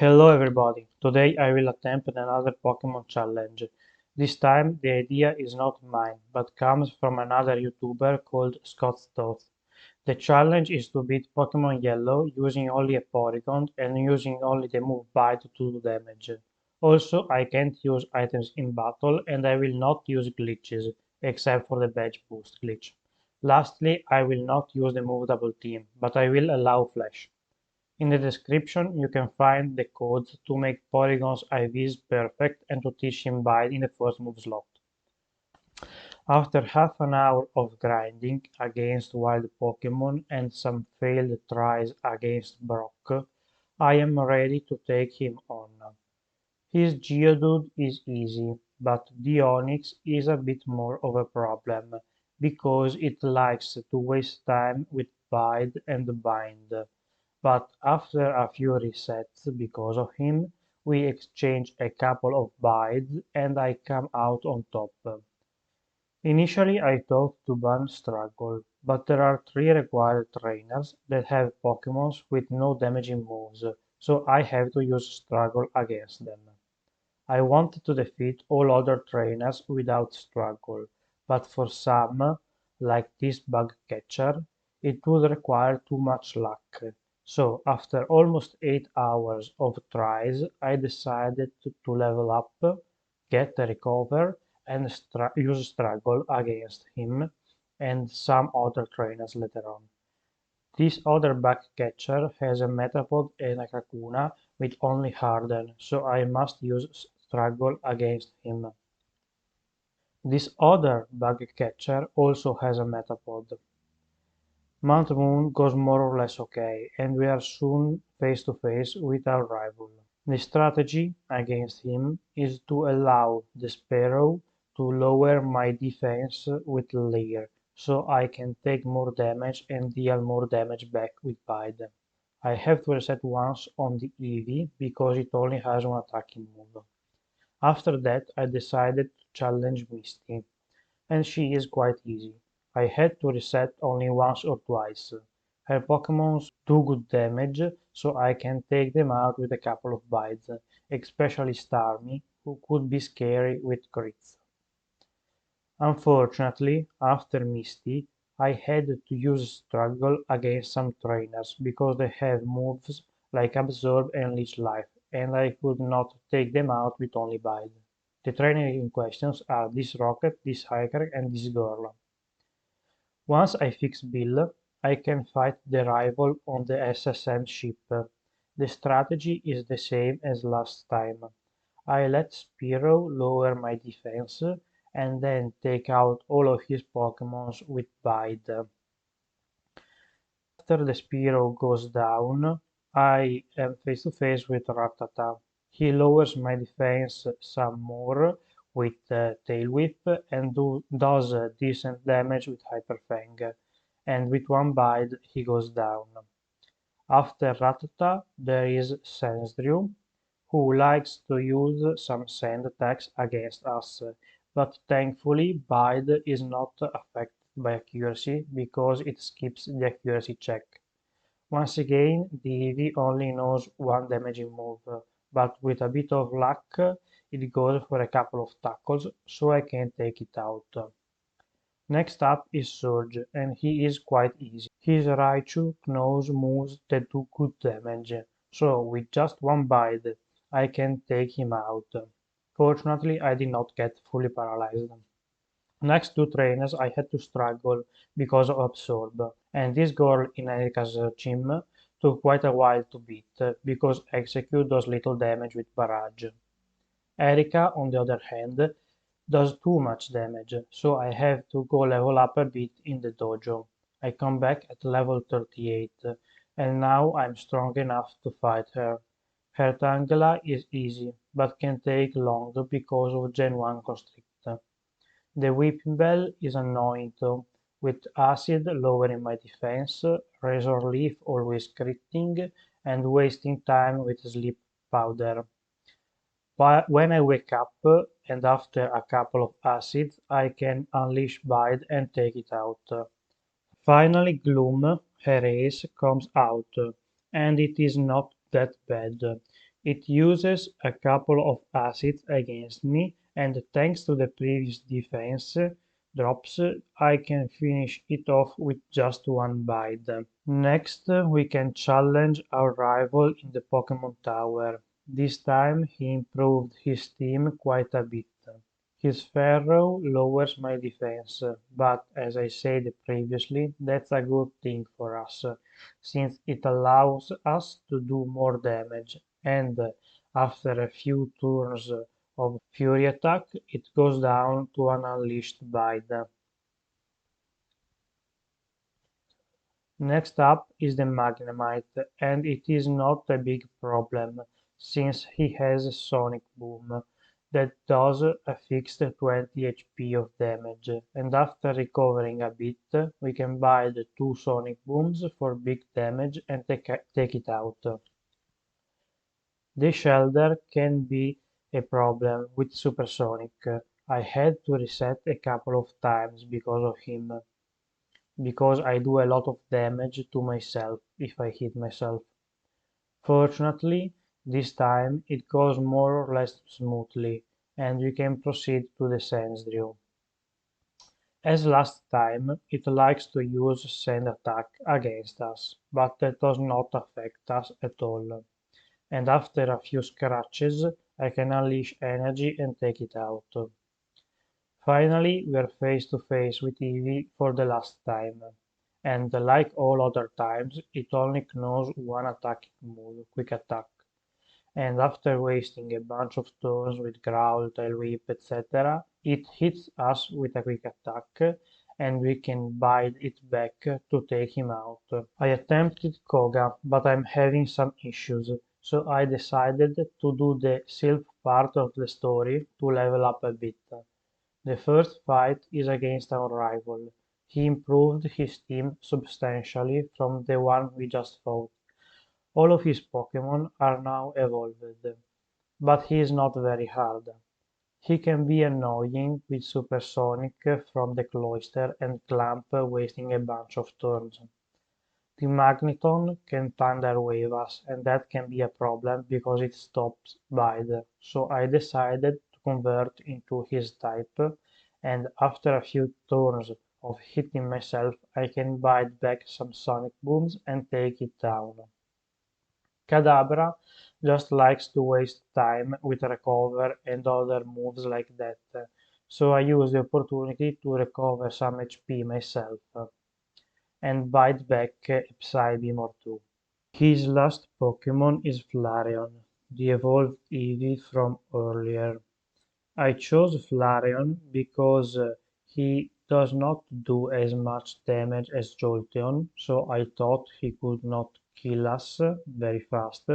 Hello everybody, today I will attempt another Pokemon challenge. This time the idea is not mine, but comes from another YouTuber called Scott. The challenge is to beat Pokemon Yellow using only a Porygon and using only the move Bite to do damage. Also, I can't use items in battle and I will not use glitches, except for the badge boost glitch. Lastly, I will not use the move Double Team, but I will allow Flash. In the description you can find the codes to make Porygon's IVs perfect and to teach him Bide in the first move slot. After half an hour of grinding against wild Pokemon and some failed tries against Brock, I am ready to take him on. His Geodude is easy, but the Onix is a bit more of a problem, because it likes to waste time with Bide and Bind. But after a few resets because of him, we exchange a couple of bites and I come out on top. Initially I thought to ban Struggle, but there are 3 required trainers that have Pokémons with no damaging moves, so I have to use Struggle against them. I wanted to defeat all other trainers without Struggle, but for some, like this bug catcher, it would require too much luck. So, after almost 8 hours of tries, I decided to level up, get a recover, and use Struggle against him and some other trainers later on. This other bug catcher has a Metapod and a Kakuna with only Harden, so I must use Struggle against him. This other bug catcher also has a Metapod. Mount Moon goes more or less okay, and we are soon face to face with our rival. The strategy against him is to allow the Sparrow to lower my defense with Lair, so I can take more damage and deal more damage back with Bide. I have to reset once on the Eevee because it only has one attacking move. After that I decided to challenge Misty, and she is quite easy. I had to reset only once or twice. Her Pokémons do good damage, so I can take them out with a couple of bites, especially Starmie, who could be scary with crits. Unfortunately, after Misty, I had to use Struggle against some trainers because they have moves like Absorb and Leech Life, and I could not take them out with only Bite. The trainers in questions are this Rocket, this Hiker, and this Girl. Once I fix Bill, I can fight the rival on the SSN ship. The strategy is the same as last time. I let Spearow lower my defense and then take out all of his Pokémons with Bide. After the Spearow goes down, I am face to face with Rattata. He lowers my defense some more with Tail Whip and does decent damage with Hyper Fang, and with one bite he goes down. After Rattata there is Sandshrew, who likes to use some sand attacks against us, but thankfully Bide is not affected by accuracy because it skips the accuracy check. Once again, the Eevee only knows one damaging move, but with a bit of luck it goes for a couple of tackles, so I can take it out. Next up is Surge, and he is quite easy. His Raichu knows moves that do good damage, so with just one bite I can take him out. Fortunately, I did not get fully paralyzed. Next two trainers I had to struggle because of Absorb, and this girl in Erika's gym took quite a while to beat, because Execute does little damage with Barrage. Erika, on the other hand, does too much damage, so I have to go level up a bit in the dojo. I come back at level 38, and now I'm strong enough to fight her. Her Tangela is easy, but can take long because of Gen 1 Constrict. The Whipping Bell is annoying though, with Acid lowering my defense, Razor Leaf always critting, and wasting time with Sleep Powder. But when I wake up, and after a couple of acids, I can unleash Bide and take it out. Finally Gloom, her ace, comes out, and it is not that bad. It uses a couple of acids against me, and thanks to the previous defense drops, I can finish it off with just one bite. Next, we can challenge our rival in the Pokémon Tower. This time he improved his team quite a bit. His Pharaoh lowers my defense, but as I said previously, that's a good thing for us, since it allows us to do more damage, and after a few turns of Fury Attack, it goes down to an Unleashed Bide. Next up is the Magnemite, and it is not a big problem, since he has a Sonic Boom that does a fixed 20 HP of damage, and after recovering a bit, we can buy the 2 Sonic Booms for big damage and take it out. The Shelder can be a problem with Supersonic. I had to reset a couple of times because of him, because I do a lot of damage to myself if I hit myself. Fortunately, this time it goes more or less smoothly, and we can proceed to the Sands Drill. As last time, it likes to use Sand Attack against us, but that does not affect us at all. And after a few scratches, I can unleash energy and take it out. Finally, we are face to face with Eevee for the last time, and like all other times, it only knows one attacking move, Quick Attack, and after wasting a bunch of turns with Growl, Tail Whip, etc., it hits us with a Quick Attack, and we can bite it back to take him out. I attempted Koga, but I'm having some issues, so I decided to do the Sylph part of the story to level up a bit. The first fight is against our rival. He improved his team substantially from the one we just fought. All of his Pokémon are now evolved, but he is not very hard. He can be annoying with Supersonic from the Cloister and Clamp wasting a bunch of turns. The Magneton can Thunder Wave us, and that can be a problem because it stops Bide, so I decided to convert into his type, and after a few turns of hitting myself, I can bite back some Sonic Booms and take it down. Kadabra just likes to waste time with Recover and other moves like that, so I use the opportunity to recover some HP myself and bite back a Psybeam or two. His last Pokémon is Flareon, the evolved Eevee from earlier. I chose Flareon because he does not do as much damage as Jolteon, so I thought he could not kill us very fast,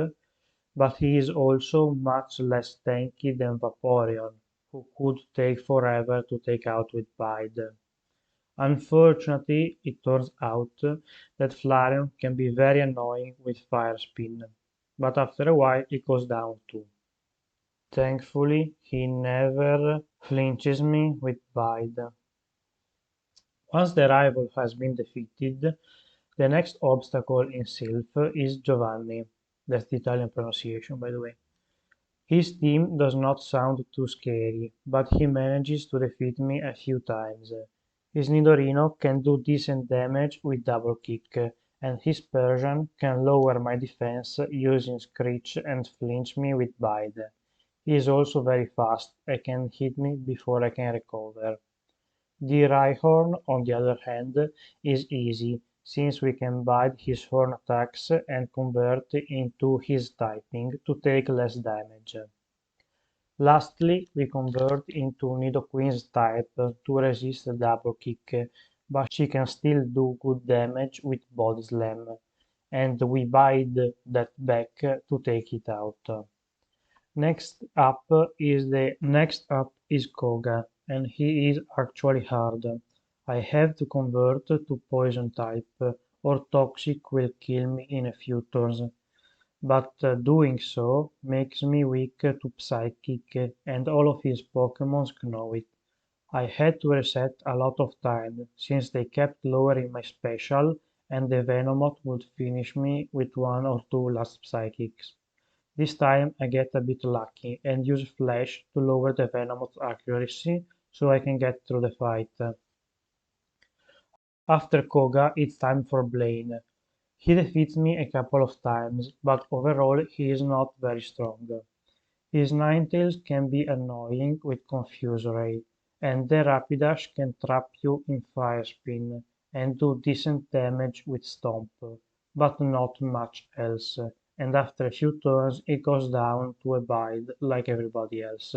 but he is also much less tanky than Vaporeon, who could take forever to take out with Bide. Unfortunately, it turns out that Flareon can be very annoying with Fire Spin, but after a while it goes down too. Thankfully, he never flinches me with Bide. Once the rival has been defeated, the next obstacle in Sylph is Giovanni. That's the Italian pronunciation, by the way. His team does not sound too scary, but he manages to defeat me a few times. His Nidorino can do decent damage with double kick, and his Persian can lower my defense using Screech and flinch me with Bide. He is also very fast and can hit me before I can recover. The Rhyhorn, on the other hand, is easy, since we can bide his horn attacks and convert into his typing to take less damage. Lastly, we convert into Nidoqueen's type to resist the double kick, but she can still do good damage with Body Slam, and we bide that back to take it out. Next up is Koga, and he is actually hard. I have to convert to Poison type, or Toxic will kill me in a few turns, but doing so makes me weak to Psychic, and all of his Pokémons know it. I had to reset a lot of time, since they kept lowering my special, and the Venomoth would finish me with one or two last Psychics. This time I get a bit lucky and use Flash to lower the Venom's accuracy so I can get through the fight. After Koga, it's time for Blaine. He defeats me a couple of times, but overall he is not very strong. His Ninetales can be annoying with Confuse Ray, and the Rapidash can trap you in Fire Spin and do decent damage with Stomp, but not much else, and after a few turns it goes down to a Bide like everybody else.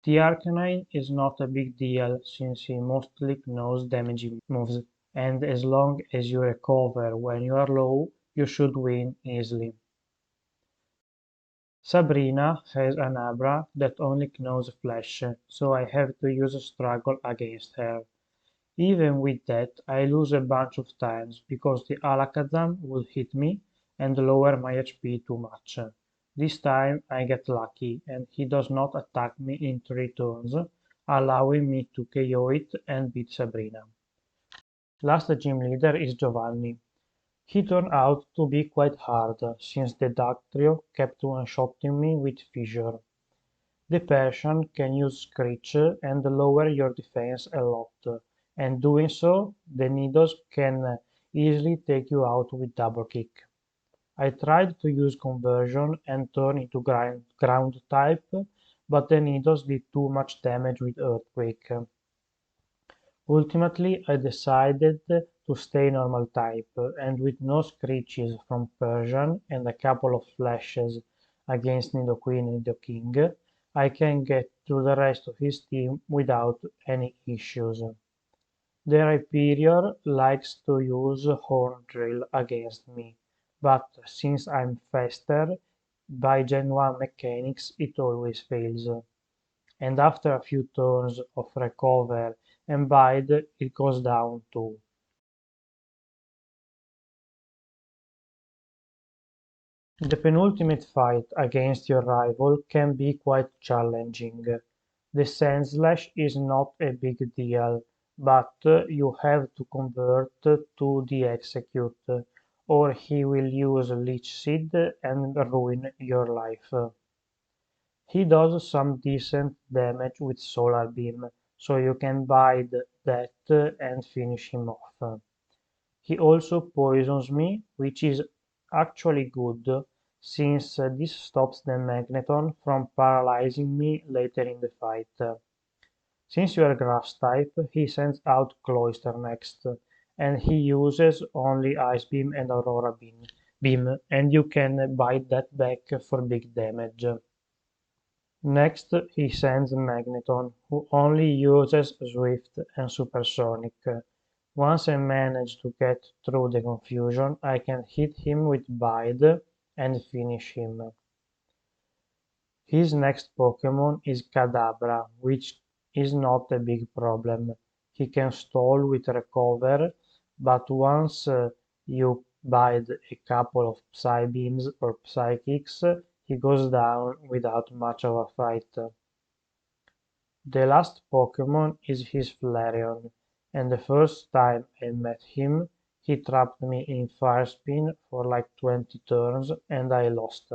The Arcanine is not a big deal since he mostly knows damaging moves, and as long as you recover when you are low, you should win easily. Sabrina has an Abra that only knows Flash, so I have to use a struggle against her. Even with that, I lose a bunch of times because the Alakazam will hit me and lower my HP too much. This time I get lucky and he does not attack me in 3 turns, allowing me to KO it and beat Sabrina. Last gym leader is Giovanni. He turned out to be quite hard, since the Dactrio kept one-shotting me with Fissure. The Persian can use Screech and lower your defense a lot, and doing so, the Nidos can easily take you out with Double Kick. I tried to use Conversion and turn into ground type, but the Nidos did too much damage with Earthquake. Ultimately, I decided to stay normal type, and with no screeches from Persian and a couple of flashes against Nidoqueen and Nidoking, I can get through the rest of his team without any issues. The Rhyperior likes to use Horn Drill against me, but since I'm faster, by Gen 1 mechanics it always fails, and after a few turns of recover and bide it goes down too. The penultimate fight against your rival can be quite challenging. The Sandslash is not a big deal, but you have to convert to the Execute, or he will use Leech Seed and ruin your life. He does some decent damage with Solar Beam, so you can bide that and finish him off. He also poisons me, which is actually good, since this stops the Magneton from paralyzing me later in the fight. Since you are Grass type, he sends out Cloyster next, and he uses only Ice Beam and Aurora Beam, and you can bite that back for big damage. Next, he sends Magneton, who only uses Swift and Supersonic. Once I manage to get through the confusion, I can hit him with Bide and finish him. His next Pokémon is Kadabra, which is not a big problem. He can stall with Recover, but once you bide a couple of Psybeams or Psychics, he goes down without much of a fight. The last Pokémon is his Flareon, and the first time I met him, he trapped me in Fire Spin for like 20 turns and I lost.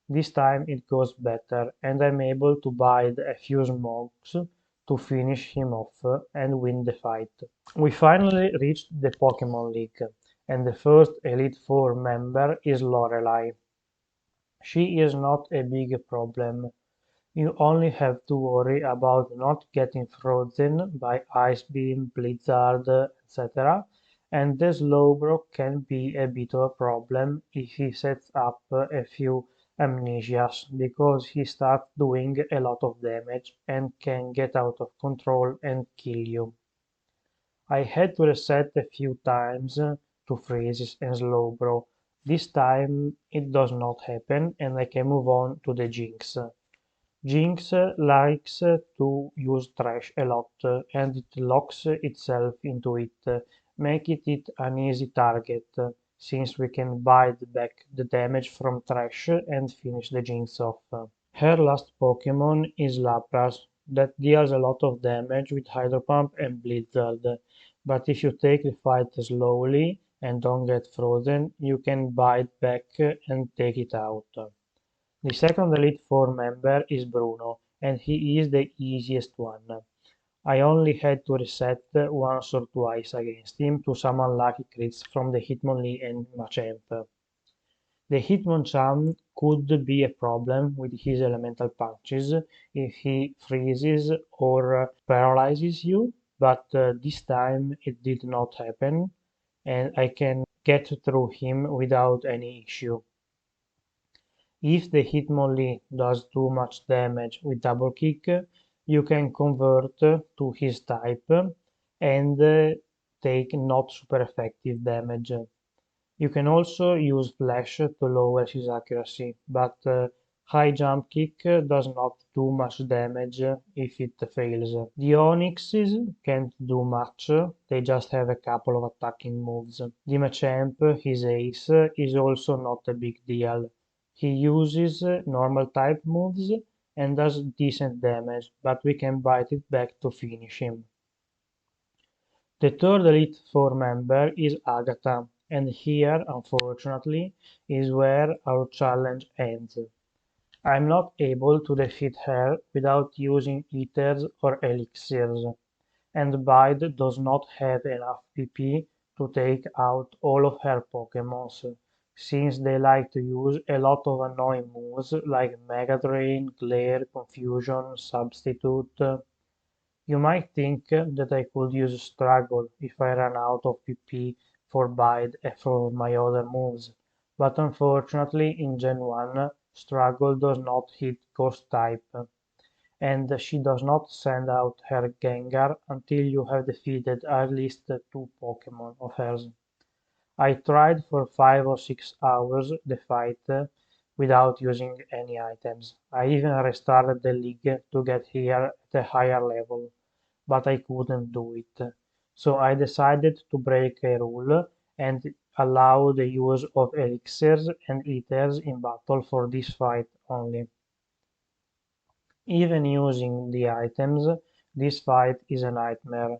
This time it goes better, and I'm able to bide a few smokes to finish him off and win the fight. We finally reached the Pokémon League, and the first Elite Four member is Lorelei. She is not a big problem. You only have to worry about not getting frozen by Ice Beam, Blizzard, etc. And the Slowbro can be a bit of a problem if he sets up a few amnesias, because he starts doing a lot of damage and can get out of control and kill you. I had to reset a few times to freezes and Slowbro. This time it does not happen and I can move on to the Jinx. Jinx likes to use trash a lot, and it locks itself into it, making it an easy target, since we can bite back the damage from trash and finish the Jinx off. Her last Pokémon is Lapras, that deals a lot of damage with Hydro Pump and Blizzard, but if you take the fight slowly and don't get frozen, you can bite back and take it out. The second Elite Four member is Bruno, and he is the easiest one. I only had to reset once or twice against him to summon lucky crits from the Hitmonlee and Machamp. The Hitmonchan could be a problem with his elemental punches if he freezes or paralyzes you, but this time it did not happen, and I can get through him without any issue. If the Hitmonlee does too much damage with double kick, you can convert to his type and take not super effective damage. You can also use Flash to lower his accuracy, but high jump kick does not do much damage if it fails. The Onyxes can't do much, they just have a couple of attacking moves. The Machamp, his ace, is also not a big deal. He uses normal type moves and does decent damage, but we can bite it back to finish him. The third Elite Four member is Agatha, and here, unfortunately, is where our challenge ends. I'm not able to defeat her without using ethers or elixirs, and Bide does not have enough PP to take out all of her Pokémons, since they like to use a lot of annoying moves like Mega Drain, Glare, Confusion, Substitute. You might think that I could use Struggle if I ran out of PP for Bide and for my other moves, but unfortunately in Gen 1 Struggle does not hit Ghost type, and she does not send out her Gengar until you have defeated at least two Pokémon of hers. I tried for 5 or 6 hours the fight without using any items. I even restarted the league to get here at a higher level, but I couldn't do it. So I decided to break a rule and allow the use of elixirs and ethers in battle for this fight only. Even using the items, this fight is a nightmare.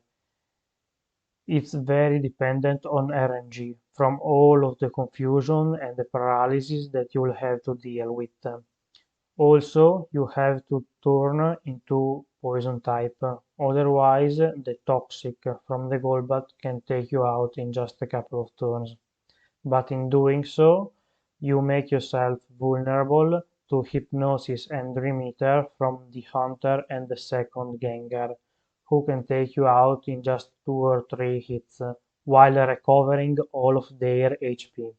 It's very dependent on RNG, from all of the confusion and the paralysis that you'll have to deal with. Also, you have to turn into poison type, otherwise the toxic from the Golbat can take you out in just a couple of turns. But in doing so, you make yourself vulnerable to Hypnosis and Dream Eater from the Hunter and the second Gengar, who can take you out in just 2 or 3 hits, while recovering all of their HP.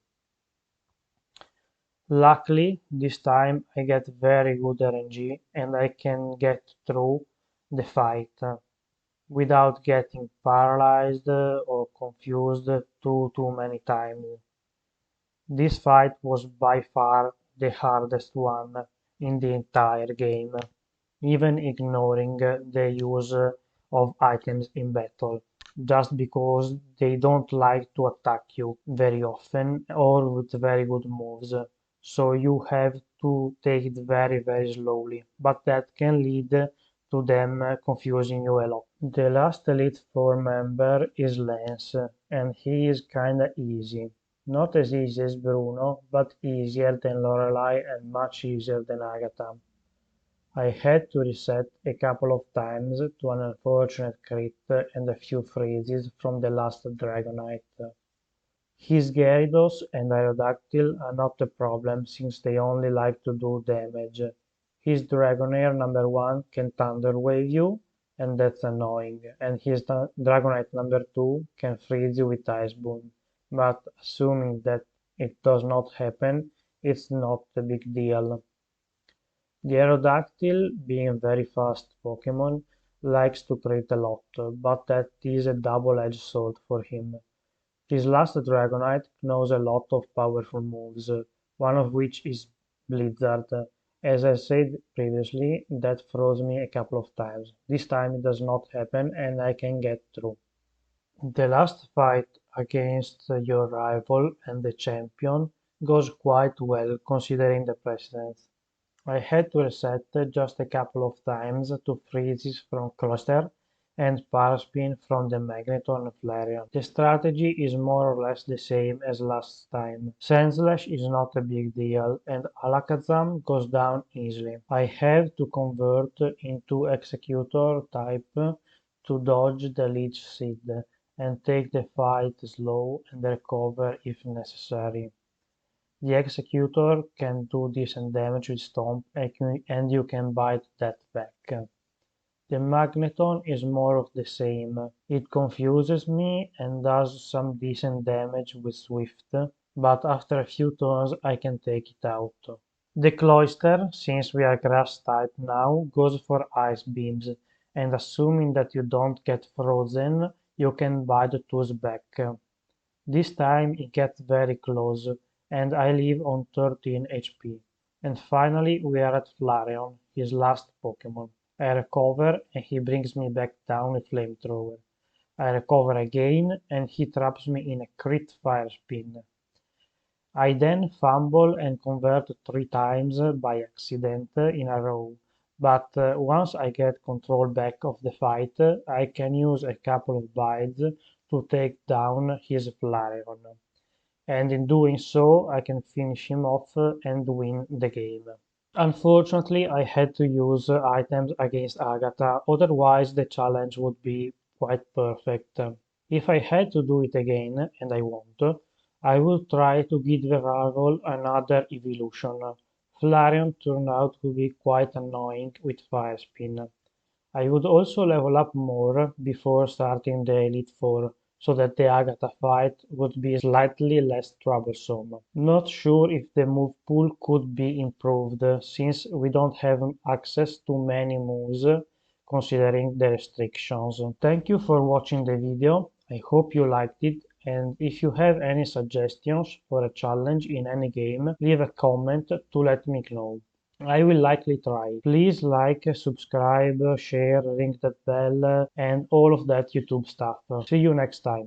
Luckily, this time I get very good RNG and I can get through the fight without getting paralyzed or confused too many times. This fight was by far the hardest one in the entire game, even ignoring the use of items in battle, just because they don't like to attack you very often or with very good moves. So you have to take it very slowly, but that can lead to them confusing you a lot. The last Elite Four member is Lance, and he is kinda easy. Not as easy as Bruno, but easier than Lorelei and much easier than Agatha. I had to reset a couple of times to an unfortunate crit and a few freezes from the last Dragonite. His Gyarados and Aerodactyl are not a problem since they only like to do damage. His Dragonair number 1 can Thunder Wave you, and that's annoying, and his Dragonite number 2 can freeze you with Ice Boom, but assuming that it does not happen, it's not a big deal. The Aerodactyl, being a very fast Pokémon, likes to crit a lot, but that is a double-edged sword for him. This last Dragonite knows a lot of powerful moves, one of which is Blizzard. As I said previously, that froze me a couple of times. This time it does not happen and I can get through. The last fight against your rival and the champion goes quite well considering the precedence. I had to reset just a couple of times to freezes from Cluster and Paraspin from the Magneton and Flareon. The strategy is more or less the same as last time. Sandslash is not a big deal, and Alakazam goes down easily. I have to convert into Executor type to dodge the Leech Seed and take the fight slow and recover if necessary. The Executor can do decent damage with Stomp and you can bite that back. The Magneton is more of the same. It confuses me and does some decent damage with Swift, but after a few turns I can take it out. The Cloyster, since we are Grass type now, goes for Ice Beams, and assuming that you don't get frozen, you can bite the tools back. This time it gets very close, and I live on 13 HP. And finally we are at Flareon, his last Pokémon. I recover and he brings me back down with Flamethrower. I recover again and he traps me in a crit Fire Spin. I then fumble and convert 3 times by accident in a row, but once I get control back of the fight, I can use a couple of bites to take down his Flareon, and in doing so I can finish him off and win the game. Unfortunately, I had to use items against Agatha, otherwise the challenge would be quite perfect. If I had to do it again, and I won't, I would try to give the rival another evolution. Flareon turned out to be quite annoying with Fire Spin. I would also level up more before starting the Elite Four, so that the Agatha fight would be slightly less troublesome. Not sure if the move pool could be improved, since we don't have access to many moves, considering the restrictions. Thank you for watching the video, I hope you liked it, and if you have any suggestions for a challenge in any game, leave a comment to let me know. I will likely try. Please like, subscribe, share, ring that bell, and all of that YouTube stuff. See you next time.